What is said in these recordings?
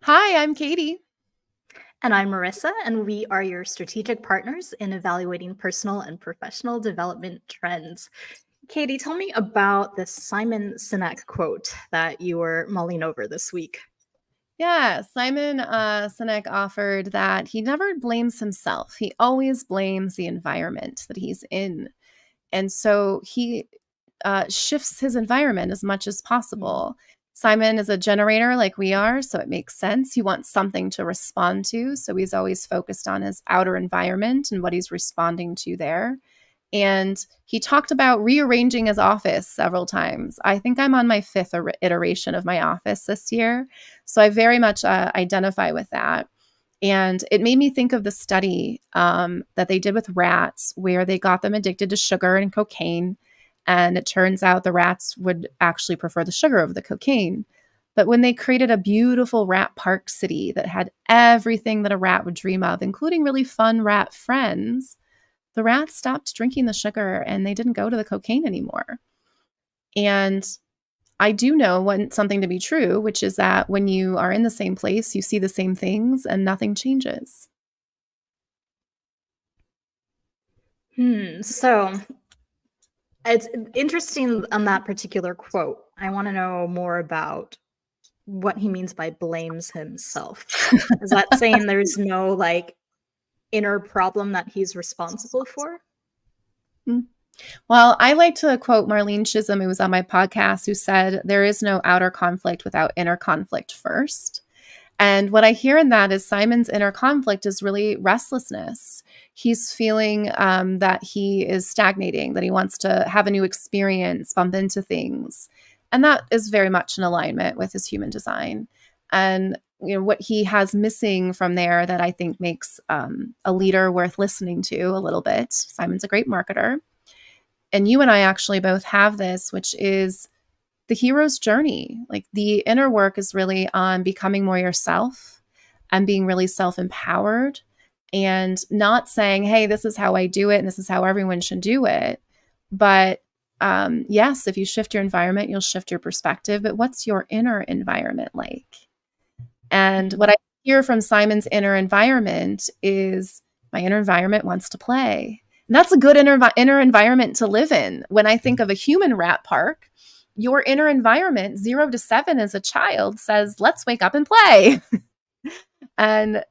Hi, I'm Katie. And I'm Marissa, and we are your strategic partners in evaluating personal and professional development trends. Katie, tell me about the Simon Sinek quote that you were mulling over this week. Yeah, Simon Sinek offered that he never blames himself. He always blames the environment that he's in. And so he shifts his environment as much as Mm. possible. Simon is a generator like we are, so it makes sense. He wants something to respond to. So he's always focused on his outer environment and what he's responding to there. And he talked about rearranging his office several times. I think I'm on my fifth iteration of my office this year. So I very much identify with that. And it made me think of the study that they did with rats where they got them addicted to sugar and cocaine. And it turns out the rats would actually prefer the sugar over the cocaine. But when they created a beautiful rat park city that had everything that a rat would dream of, including really fun rat friends, the rats stopped drinking the sugar and they didn't go to the cocaine anymore. And I do know something to be true, which is that when you are in the same place, you see the same things and nothing changes. So it's interesting on that particular quote. I want to know more about what he means by blames himself. Is that saying there's no inner problem that he's responsible for? Well, I like to quote Marlene Chisholm, who was on my podcast, who said, "There is no outer conflict without inner conflict first." And what I hear in that is Simon's inner conflict is really restlessness. He's feeling that he is stagnating, that he wants to have a new experience, bump into things. And that is very much in alignment with his human design. And what he has missing from there that I think makes a leader worth listening to a little bit. Simon's a great marketer. And you and I actually both have this, which is the hero's journey. Like the inner work is really on becoming more yourself and being really self empowered and not saying, hey, this is how I do it and this is how everyone should do it. But yes, if you shift your environment, you'll shift your perspective. But what's your inner environment like? And what I hear from Simon's inner environment is my inner environment wants to play. And that's a good inner environment to live in. When I think of a human rat park, your inner environment, 0 to 7 as a child, says, let's wake up and play. And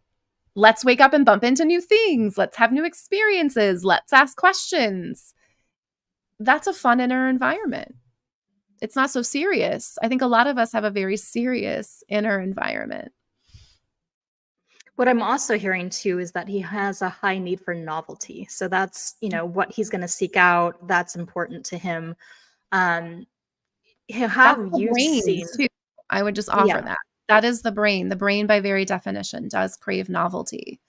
let's wake up and bump into new things. Let's have new experiences. Let's ask questions. That's a fun inner environment. It's not so serious. I think a lot of us have a very serious inner environment. What I'm also hearing too is that he has a high need for novelty. So that's, what he's going to seek out. That's important to him. Um, That's have the you brain seen? too. I would just offer Yeah. that. That is the brain. The brain, by very definition, does crave novelty.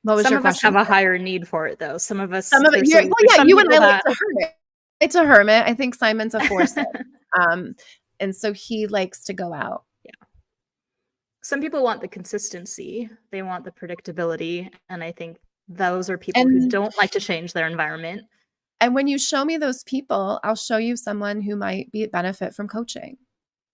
What was Some your of us question? have a higher need for it though. Some of us, Some of it, there's well, there's yeah, some you and people I like that to hermit. It's a hermit. I think Simon's a foursome. Um, and so he likes to go out. yeah. Some people want the consistency. They want the predictability. And I think those are people who And don't like to change their environment. and when you show me those people, I'll show you someone who might be benefit from coaching.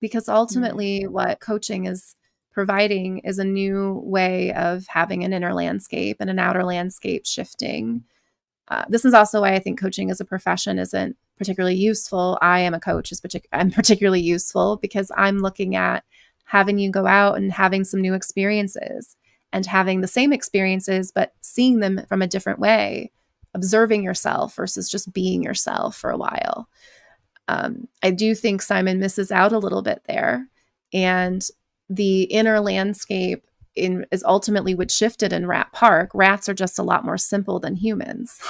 Because Mm. ultimately what coaching is providing is a new way of having an inner landscape and an outer landscape shifting. This is also why I think coaching as a profession isn't particularly useful. I am a coach, I'm particularly useful because I'm looking at having you go out and having some new experiences and having the same experiences, but seeing them from a different way, observing yourself versus just being yourself for a while. I do think Simon misses out a little bit there. And the inner landscape is ultimately what shifted in Rat Park. Rats are just a lot more simple than humans.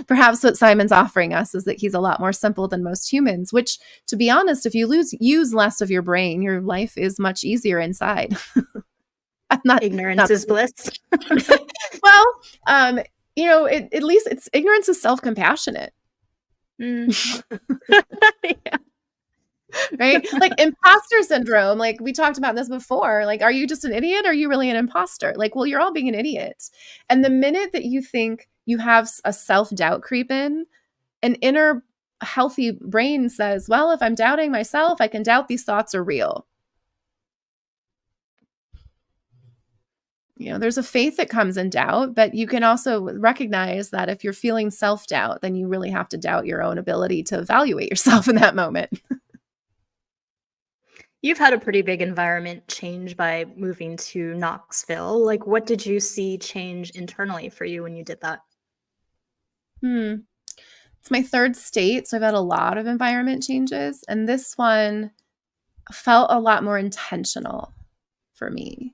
Perhaps what Simon's offering us is that he's a lot more simple than most humans, which, to be honest, if you use less of your brain, your life is much easier inside. not, Ignorance not, is bliss. well, um, at least it's ignorance is self compassionate. Mm. Yeah. Right? Like imposter syndrome, like we talked about this before. Like, are you just an idiot? Or are you really an imposter? Like, well, you're all being an idiot. And the minute that you think you have a self doubt creep in, an inner healthy brain says, well, if I'm doubting myself, I can doubt these thoughts are real. There's a faith that comes in doubt, but you can also recognize that if you're feeling self-doubt, then you really have to doubt your own ability to evaluate yourself in that moment. You've had a pretty big environment change by moving to Knoxville. Like, what did you see change internally for you when you did that? Hmm. It's my third state, so I've had a lot of environment changes, and this one felt a lot more intentional for me.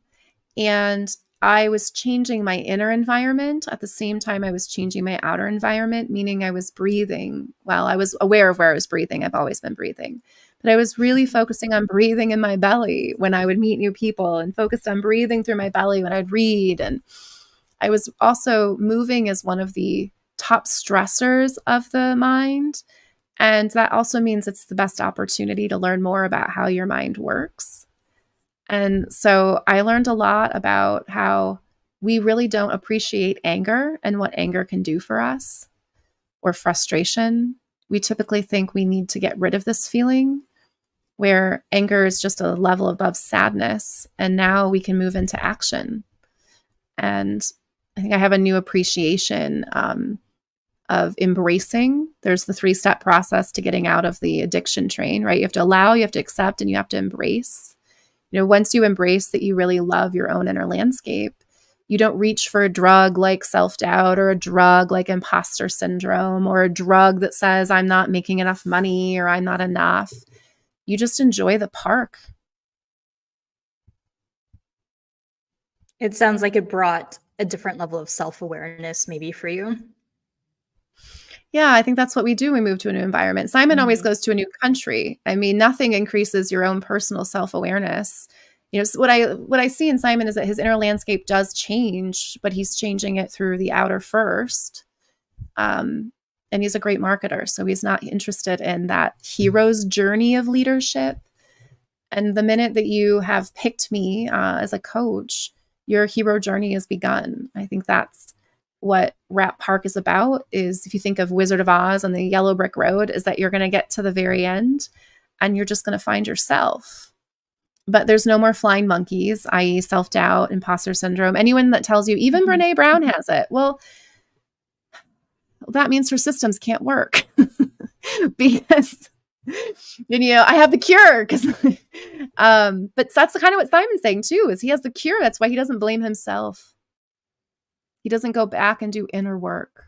And I was changing my inner environment at the same time I was changing my outer environment, meaning I was breathing. Well, I was aware of where I was breathing. I've always been breathing. But I was really focusing on breathing in my belly when I would meet new people, and focused on breathing through my belly when I'd read. And I was also moving as one of the top stressors of the mind. And that also means it's the best opportunity to learn more about how your mind works. And so I learned a lot about how we really don't appreciate anger and what anger can do for us, or frustration. We typically think we need to get rid of this feeling, where anger is just a level above sadness. And now we can move into action. And I think I have a new appreciation of embracing. There's the 3-step process to getting out of the addiction train, right? You have to allow, you have to accept, and you have to embrace. Once you embrace that you really love your own inner landscape, you don't reach for a drug like self-doubt, or a drug like imposter syndrome, or a drug that says I'm not making enough money or I'm not enough. You just enjoy the park. It sounds like it brought a different level of self-awareness maybe for you. Yeah, I think that's what we do when we move to a new environment. Simon always goes to a new country. I mean, nothing increases your own personal self-awareness. So what I see in Simon is that his inner landscape does change, but he's changing it through the outer first. And he's a great marketer, so he's not interested in that hero's journey of leadership. And the minute that you have picked me as a coach, your hero journey has begun. I think that's what Rat Park is about. Is if you think of Wizard of Oz on the yellow brick road, is that you're going to get to the very end and you're just going to find yourself. But there's no more flying monkeys, i.e. self-doubt, imposter syndrome. Anyone that tells you, even Brene Brown has it, well, that means her systems can't work. Because I have the cure. But that's the kind of what Simon's saying too, is he has the cure. That's why he doesn't blame himself. He doesn't go back and do inner work.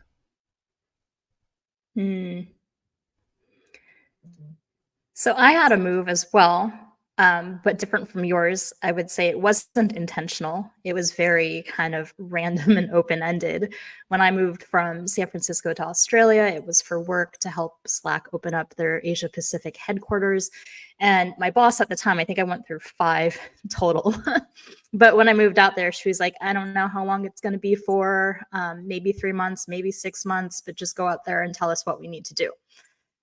So I had a move as well, but different from yours. I would say it wasn't intentional. It was very kind of random and open-ended. When I moved from San Francisco to Australia, it was for work to help Slack open up their Asia Pacific headquarters. And my boss at the time, I think I went through 5 total. But when I moved out there, she was like, I don't know how long it's going to be for, maybe 3 months, maybe 6 months, but just go out there and tell us what we need to do.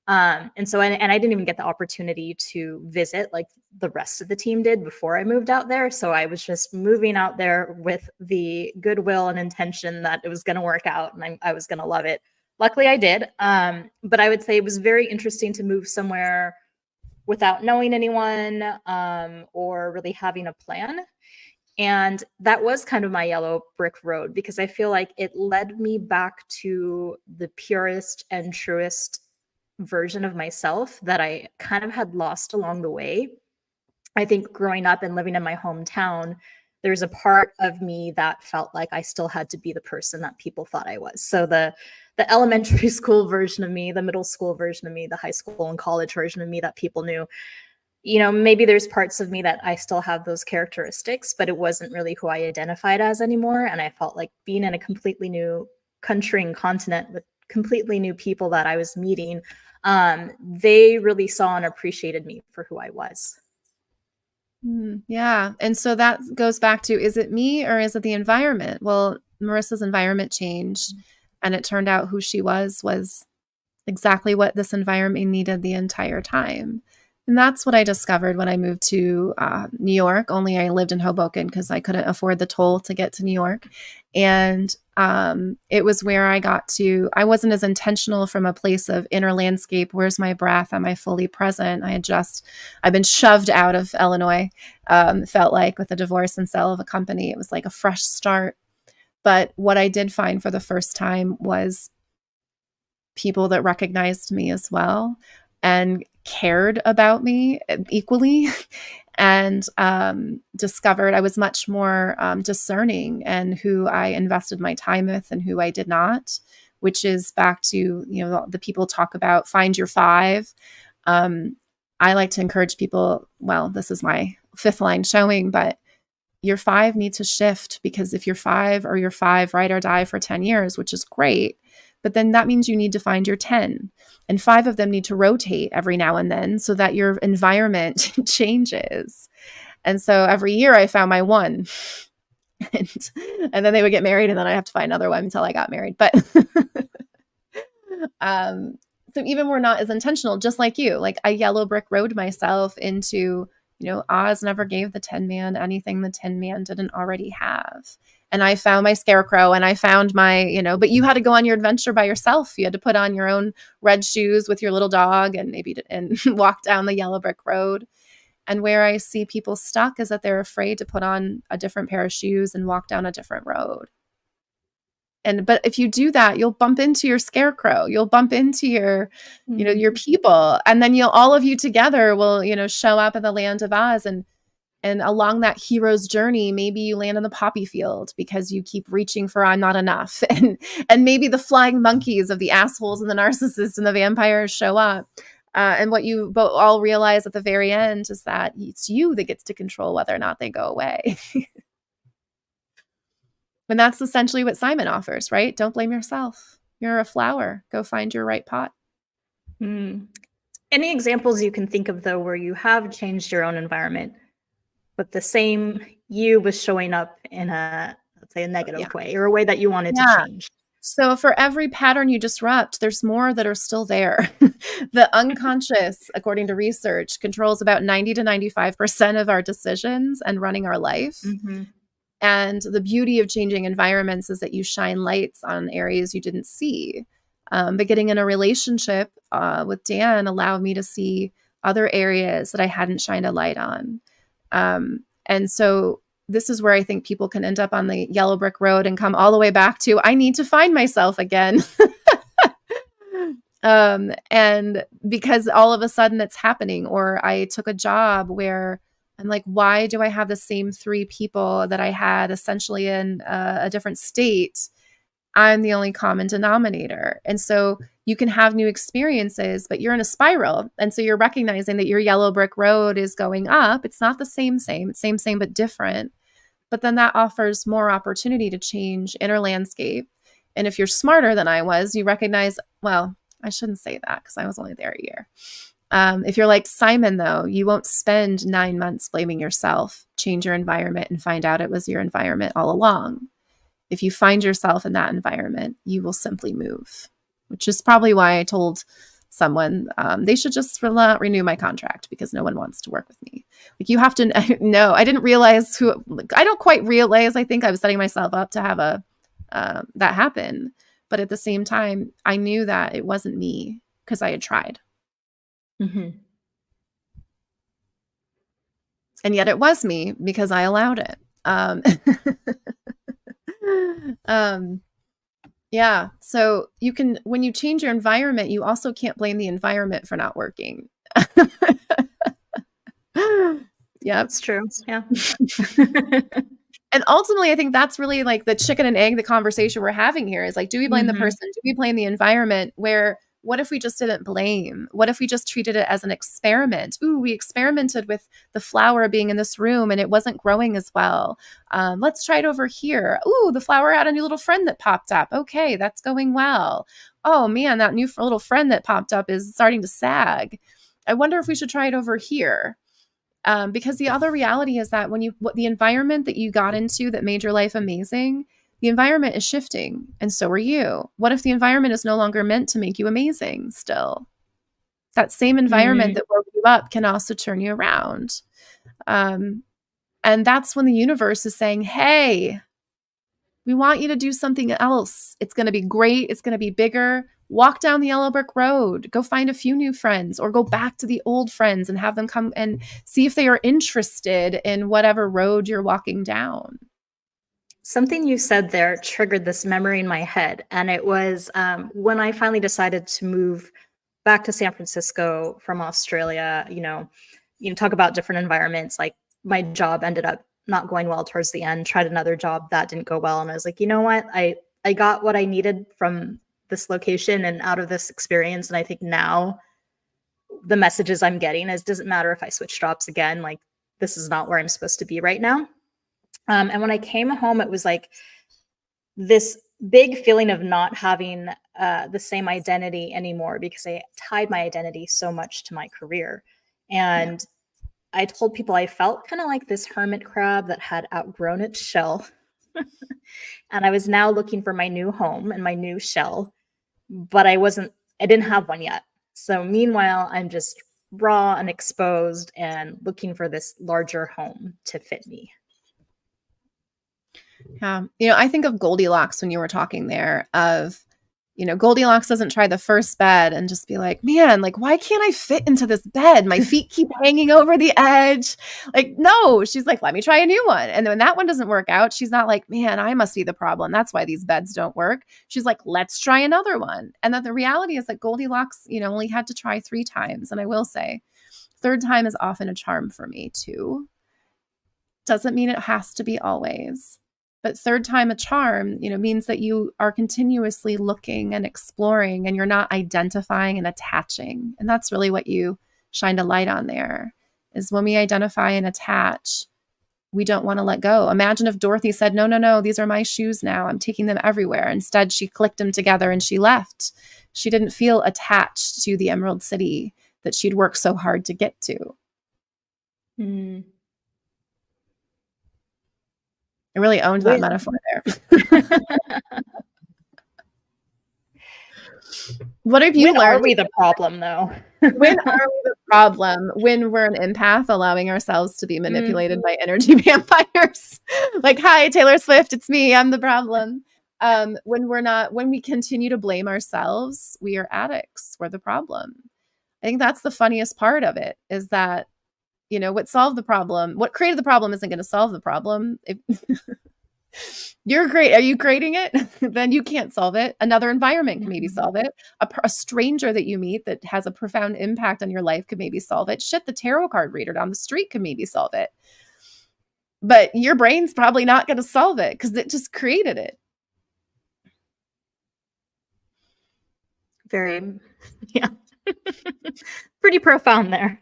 And so I didn't even get the opportunity to visit like the rest of the team did before I moved out there. So I was just moving out there with the goodwill and intention that it was going to work out and I was going to love it. Luckily I did. But I would say it was very interesting to move somewhere without knowing anyone, or really having a plan. And that was kind of my yellow brick road, because I feel like it led me back to the purest and truest version of myself that I kind of had lost along the way. I think growing up and living in my hometown, there's a part of me that felt like I still had to be the person that people thought I was. So the elementary school version of me, the middle school version of me, the high school and college version of me that people knew, maybe there's parts of me that I still have those characteristics, but it wasn't really who I identified as anymore. And I felt like being in a completely new country and continent with completely new people that I was meeting, they really saw and appreciated me for who I was. Yeah. And so that goes back to, is it me or is it the environment? Well, Marissa's environment changed, and it turned out who she was exactly what this environment needed the entire time. And that's what I discovered when I moved to New York. Only I lived in Hoboken because I couldn't afford the toll to get to New York. And it was where I wasn't as intentional from a place of inner landscape. Where's my breath? Am I fully present? I've been shoved out of Illinois. Felt like with the divorce and sale of a company, it was like a fresh start. But what I did find for the first time was people that recognized me as well and cared about me equally and discovered I was much more discerning in who I invested my time with and who I did not, which is back to, the people talk about find your five. I like to encourage people, well, this is my fifth line showing, but your five needs to shift, because if you're five ride or die for 10 years, which is great, but then that means you need to find your 10, and 5 of them need to rotate every now and then so that your environment changes. And so every year I found my one, and then they would get married, and then I'd have to find another one until I got married. But so even we're not as intentional, just like you, like I yellow brick road myself into, Oz never gave the Tin Man anything the Tin Man didn't already have. And I found my scarecrow, and I found my, but you had to go on your adventure by yourself. You had to put on your own red shoes with your little dog and and walk down the yellow brick road. And where I see people stuck is that they're afraid to put on a different pair of shoes and walk down a different road. But if you do that, you'll bump into your scarecrow, you'll bump into your, your people, and then all of you together will, show up in the land of Oz. And along that hero's journey, maybe you land in the poppy field because you keep reaching for I'm not enough. And maybe the flying monkeys of the assholes and the narcissists and the vampires show up. And what you all realize at the very end is that it's you that gets to control whether or not they go away. And that's essentially what Simon offers, right? Don't blame yourself. You're a flower. Go find your right pot. Any examples you can think of, though, where you have changed your own environment, but the same you was showing up in let's say, a negative way, or a way that you wanted to change? So for every pattern you disrupt, there's more that are still there. The unconscious, according to research, controls about 90 to 95% of our decisions and running our life. Mm-hmm. And the beauty of changing environments is that you shine lights on areas you didn't see. But getting in a relationship with Dan allowed me to see other areas that I hadn't shined a light on. And so this is where I think people can end up on the yellow brick road and come all the way back to, I need to find myself again. And because all of a sudden it's happening, or I took a job where I'm like, why do I have the same 3 people that I had essentially in a different state? I'm the only common denominator. And so you can have new experiences, but you're in a spiral. And so you're recognizing that your yellow brick road is going up. It's not the same. It's same, but different. But then that offers more opportunity to change inner landscape. And if you're smarter than I was, you recognize, well, I shouldn't say that because I was only there a year. If you're like Simon, though, you won't spend 9 months blaming yourself. Change your environment and find out it was your environment all along. If you find yourself in that environment, you will simply move, which is probably why I told someone they should just renew my contract, because no one wants to work with me. Like, you have to know. I didn't realize I don't quite realize. I think I was setting myself up to have that happen. But at the same time, I knew that it wasn't me because I had tried. Mm-hmm. And yet it was me because I allowed it. Yeah. So you can, when you change your environment, you also can't blame the environment for not working. Yeah, it's true. Yeah. And ultimately, I think that's really like the chicken and egg, the conversation we're having here is like, do we blame the person? Do we blame the environment? What if we just didn't blame? What if we just treated it as an experiment? Ooh, we experimented with the flower being in this room and it wasn't growing as well. Let's try it over here. Ooh, the flower had a new little friend that popped up. Okay, that's going well. Oh man, that new little friend that popped up is starting to sag. I wonder if we should try it over here. Because the other reality is that the environment that you got into that made your life amazing, the environment is shifting, and so are you. What if the environment is no longer meant to make you amazing still? That same environment that woke you up can also turn you around. And that's when the universe is saying, hey, we want you to do something else. It's going to be great. It's going to be bigger. Walk down the yellow brick road. Go find a few new friends, or go back to the old friends and have them come and see if they are interested in whatever road you're walking down. Something you said there triggered this memory in my head. And it was when I finally decided to move back to San Francisco from Australia, talk about different environments. Like, my job ended up not going well towards the end, tried another job that didn't go well. And I was like, you know what? I got what I needed from this location and out of this experience. And I think now the messages I'm getting is, doesn't matter if I switch jobs again, like, this is not where I'm supposed to be right now. And when I came home, it was like this big feeling of not having the same identity anymore, because I tied my identity so much to my career. And I told people I felt kind of like this hermit crab that had outgrown its shell. And I was now looking for my new home and my new shell, but I didn't have one yet. So meanwhile, I'm just raw and exposed and looking for this larger home to fit me. Yeah. I think of Goldilocks when you were talking there of, Goldilocks doesn't try the first bed and just be like, man, like, why can't I fit into this bed? My feet keep hanging over the edge. Like, no, she's like, let me try a new one. And then when that one doesn't work out, she's not like, man, I must be the problem. That's why these beds don't work. She's like, let's try another one. And then the reality is that Goldilocks, only had to try 3 times. And I will say, third time is often a charm for me too. Doesn't mean it has to be always. But third time a charm, means that you are continuously looking and exploring, and you're not identifying and attaching. And that's really what you shined a light on there, is when we identify and attach, we don't want to let go. Imagine if Dorothy said, no, these are my shoes now. I'm taking them everywhere. Instead, she clicked them together and she left. She didn't feel attached to the Emerald City that she'd worked so hard to get to. Mm. I really owned that metaphor there. What have you learned? When are we the problem, though? When are we the problem? When we're an empath, allowing ourselves to be manipulated by energy vampires. Like, hi, Taylor Swift, it's me. I'm the problem. When we continue to blame ourselves, we are addicts. We're the problem. I think that's the funniest part of it, is that what solved the problem, what created the problem isn't going to solve the problem. If are you creating it? Then you can't solve it. Another environment can maybe solve it. A stranger that you meet that has a profound impact on your life could maybe solve it. Shit, the tarot card reader down the street could maybe solve it. But your brain's probably not going to solve it because it just created it. Very, yeah. Pretty profound there.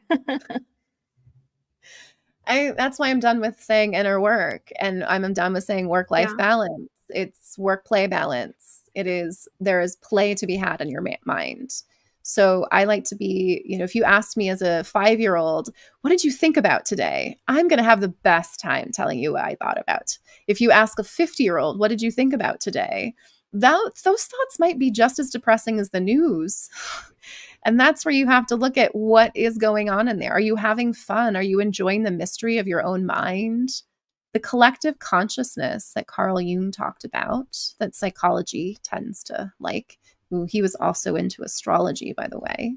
That's why I'm done with saying inner work, and I'm done with saying work-life balance. It's work-play balance. There is play to be had in your mind. So I like to be, if you asked me as a 5-year-old, what did you think about today? I'm going to have the best time telling you what I thought about. If you ask a 50-year-old, what did you think about today? Those thoughts might be just as depressing as the news. And that's where you have to look at what is going on in there. Are you having fun? Are you enjoying the mystery of your own mind? The collective consciousness that Carl Jung talked about, that psychology tends to like. He was also into astrology, by the way.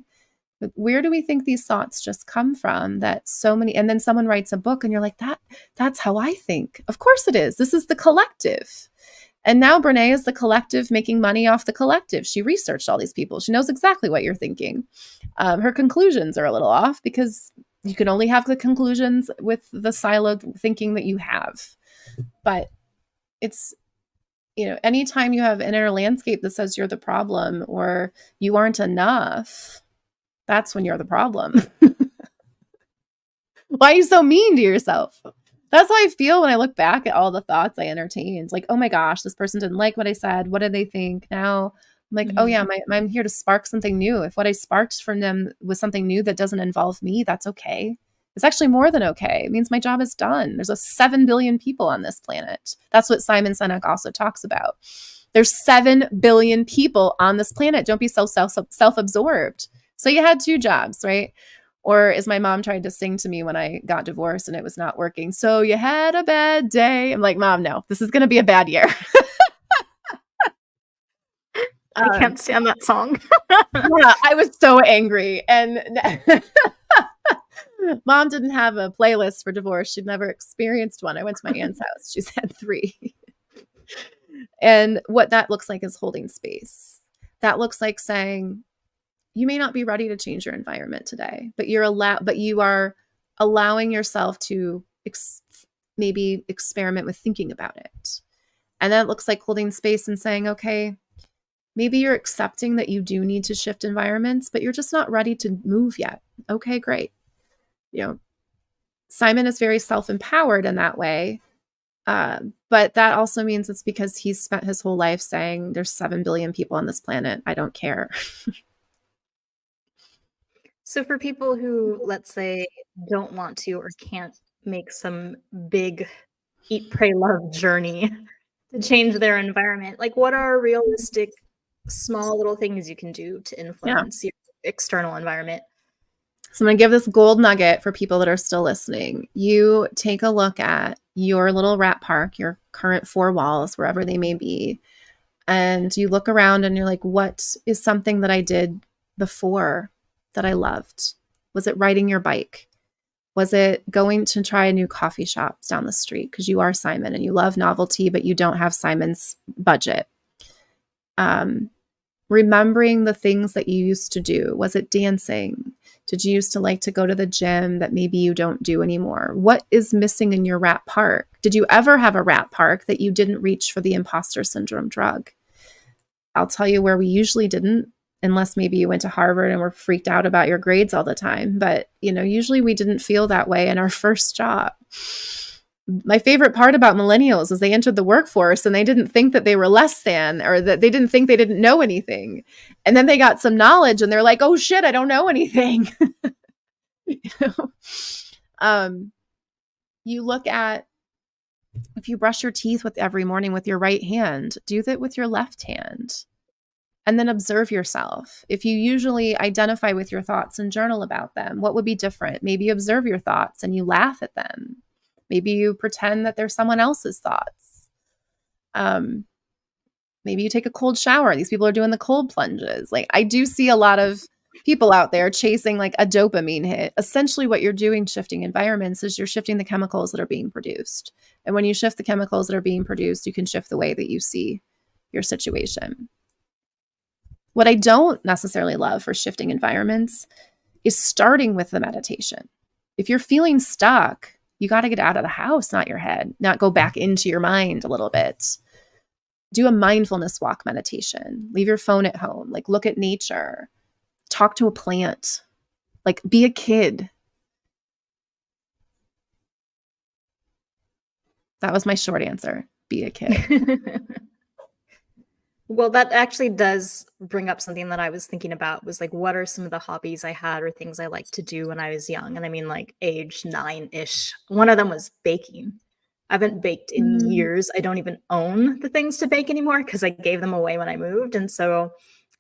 But where do we think these thoughts just come from? That so many, and then someone writes a book and you're like, that's how I think. Of course it is. This is the collective. And now Brene is the collective, making money off the collective. She researched all these people. She knows exactly what you're thinking. Her conclusions are a little off because you can only have the conclusions with the siloed thinking that you have. But it's, anytime you have an inner landscape that says you're the problem or you aren't enough, that's when you're the problem. Why are you so mean to yourself? That's how I feel when I look back at all the thoughts I entertained. Like, oh my gosh, this person didn't like what I said. What did they think? Now I'm like, oh yeah, I'm here to spark something new. If what I sparked from them was something new that doesn't involve me, that's okay. It's actually more than okay. It means my job is done. There's 7 billion people on this planet. That's what Simon Sinek also talks about. There's 7 billion people on this planet. Don't be so self-absorbed. So you had 2 jobs, right? Or as my mom tried to sing to me when I got divorced and it was not working, so you had a bad day. I'm like, Mom, no, this is going to be a bad year. I can't stand that song. Yeah, I was so angry. And Mom didn't have a playlist for divorce. She'd never experienced one. I went to my aunt's house. She's had 3. And what that looks like is holding space. That looks like saying, you may not be ready to change your environment today, but you are allowing yourself to maybe experiment with thinking about it. And that looks like holding space and saying, okay, maybe you're accepting that you do need to shift environments, but you're just not ready to move yet. Okay, great. Simon is very self-empowered in that way. But that also means it's because he's spent his whole life saying there's 7 billion people on this planet. I don't care. So for people who, let's say, don't want to or can't make some big eat, pray, love journey to change their environment, like what are realistic, small little things you can do to influence your external environment? So I'm going to give this gold nugget for people that are still listening. You take a look at your little rat park, your current 4 walls, wherever they may be, and you look around and you're like, what is something that I did before that I loved? Was it riding your bike? Was it going to try a new coffee shop down the street? Because you are Simon and you love novelty, but you don't have Simon's budget. Remembering the things that you used to do. Was it dancing? Did you used to like to go to the gym that maybe you don't do anymore? What is missing in your rat park? Did you ever have a rat park that you didn't reach for the imposter syndrome drug? I'll tell you where we usually didn't, unless maybe you went to Harvard and were freaked out about your grades all the time. But, usually we didn't feel that way in our first job. My favorite part about millennials is they entered the workforce and they didn't think that they were less than, or that they didn't think they didn't know anything. And then they got some knowledge and they're like, oh shit, I don't know anything. You look at, if you brush your teeth every morning with your right hand, do that with your left hand. And then observe yourself. If you usually identify with your thoughts and journal about them, what would be different? Maybe you observe your thoughts and you laugh at them. Maybe you pretend that they're someone else's thoughts. Maybe you take a cold shower. These people are doing the cold plunges. Like, I do see a lot of people out there chasing like a dopamine hit. Essentially what you're doing shifting environments is you're shifting the chemicals that are being produced. And when you shift the chemicals that are being produced, you can shift the way that you see your situation. What I don't necessarily love for shifting environments is starting with the meditation. If you're feeling stuck, you got to get out of the house, not your head, not go back into your mind a little bit. Do a mindfulness walk meditation. Leave your phone at home. Like, look at nature. Talk to a plant. Like, be a kid. That was my short answer. Be a kid. Well, that actually does bring up something that I was thinking about, was like, what are some of the hobbies I had or things I liked to do when I was young? And I mean, like age 9-ish. One of them was baking. I haven't baked in years. I don't even own the things to bake anymore because I gave them away when I moved. And so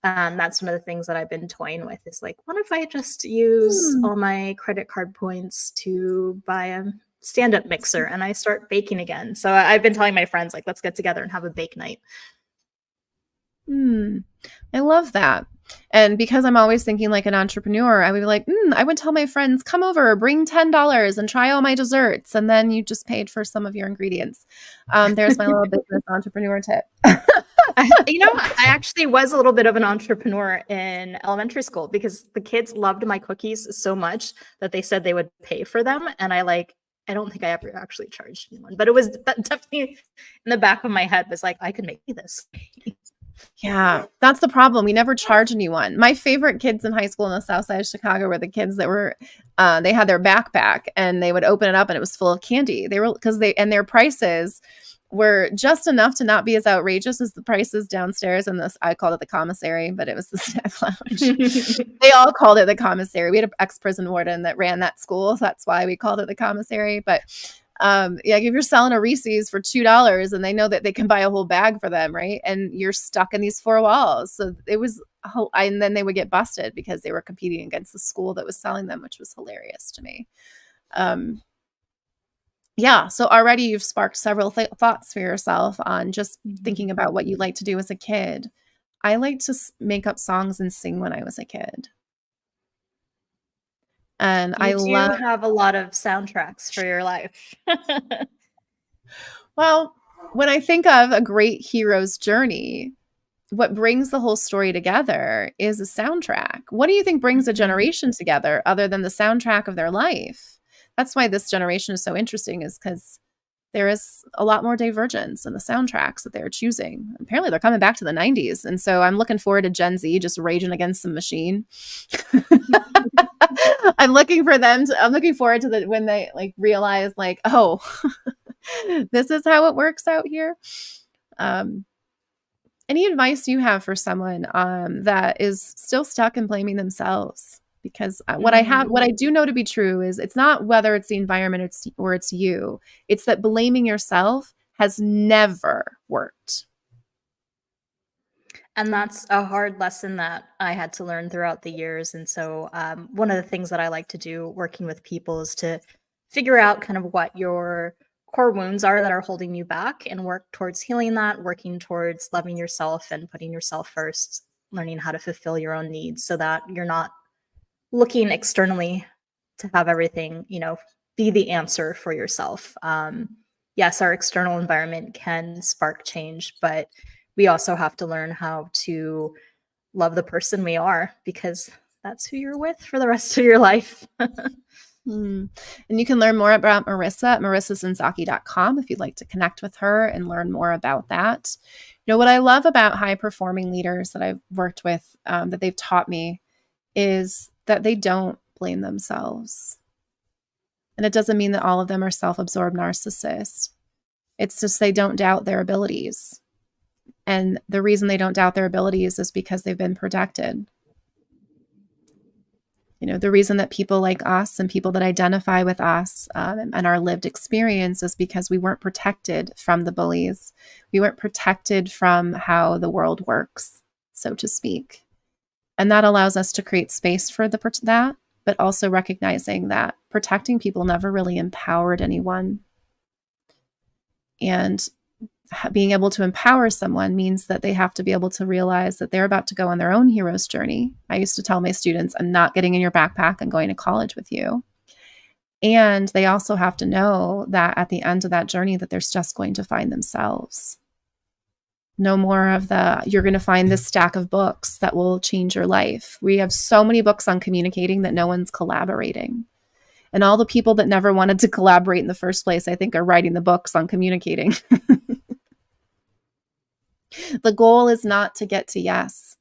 that's one of the things that I've been toying with, is like, what if I just use all my credit card points to buy a stand-up mixer and I start baking again? So I've been telling my friends, like, let's get together and have a bake night. I love that. And because I'm always thinking like an entrepreneur, I would be like, I would tell my friends, come over, bring $10 and try all my desserts. And then you just paid for some of your ingredients. There's my little business entrepreneur tip. I actually was a little bit of an entrepreneur in elementary school because the kids loved my cookies so much that they said they would pay for them. And I don't think I ever actually charged anyone, but it was definitely in the back of my head was like, I could make this. Yeah, that's the problem. We never charge anyone. My favorite kids in high school in the South Side of Chicago were the kids that were, they had their backpack and they would open it up and it was full of candy. And their prices were just enough to not be as outrageous as the prices downstairs in this. I called it the commissary, but it was the snack lounge. They all called it the commissary. We had an ex-prison warden that ran that school. So that's why we called it the commissary. But If you're selling a Reese's for $2 and they know that they can buy a whole bag for them, right? And you're stuck in these four walls. So it was, and then they would get busted because they were competing against the school that was selling them, which was hilarious to me. So already you've sparked several thoughts for yourself on just thinking about what you like to do as a kid. I like to make up songs and sing when I was a kid. And you have a lot of soundtracks for your life. Well, when I think of a great hero's journey, what brings the whole story together is a soundtrack. What do you think brings a generation together other than the soundtrack of their life? That's why this generation is so interesting, is because there is a lot more divergence in the soundtracks that they're choosing. Apparently they're coming back to the 90s. And so I'm looking forward to Gen Z just raging against the machine. I'm looking forward to when they like realize like, oh, this is how it works out here. Any advice you have for someone that is still stuck in blaming themselves? Because what I do know to be true is it's not whether it's the environment or it's you. It's that blaming yourself has never worked. And that's a hard lesson that I had to learn throughout the years. And so one of the things that I like to do working with people is to figure out kind of what your core wounds are that are holding you back and work towards healing that, working towards loving yourself and putting yourself first, learning how to fulfill your own needs so that you're not looking externally to have everything, be the answer for yourself. Yes, our external environment can spark change, but we also have to learn how to love the person we are, because that's who you're with for the rest of your life. And you can learn more about Marissa at marissasenzaki.com if you'd like to connect with her and learn more about that. What I love about high performing leaders that I've worked with, that they've taught me, is that they don't blame themselves. And it doesn't mean that all of them are self-absorbed narcissists. It's just they don't doubt their abilities. And the reason they don't doubt their abilities is because they've been protected. The reason that people like us and people that identify with us and our lived experience is because we weren't protected from the bullies. We weren't protected from how the world works, so to speak. And that allows us to create space for that, but also recognizing that protecting people never really empowered anyone. And being able to empower someone means that they have to be able to realize that they're about to go on their own hero's journey. I used to tell my students, I'm not getting in your backpack and going to college with you. And they also have to know that at the end of that journey, that they're just going to find themselves. No more of you're going to find this stack of books that will change your life. We have so many books on communicating that no one's collaborating. And all the people that never wanted to collaborate in the first place, I think, are writing the books on communicating. The goal is not to get to yes.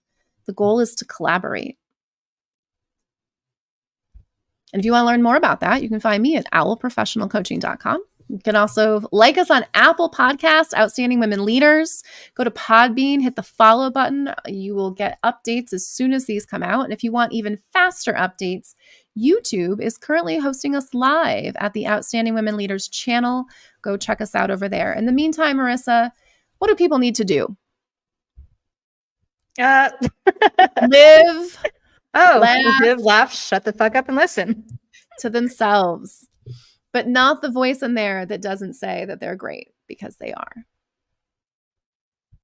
The goal is to collaborate. And if you want to learn more about that, you can find me at owlprofessionalcoaching.com. You can also like us on Apple Podcasts, Outstanding Women Leaders. Go to Podbean, hit the follow button. You will get updates as soon as these come out. And if you want even faster updates, YouTube is currently hosting us live at the Outstanding Women Leaders channel. Go check us out over there. In the meantime, Marissa, what do people need to do? Live, laugh, shut the fuck up and listen to themselves, but not the voice in there that doesn't say that they're great, because they are.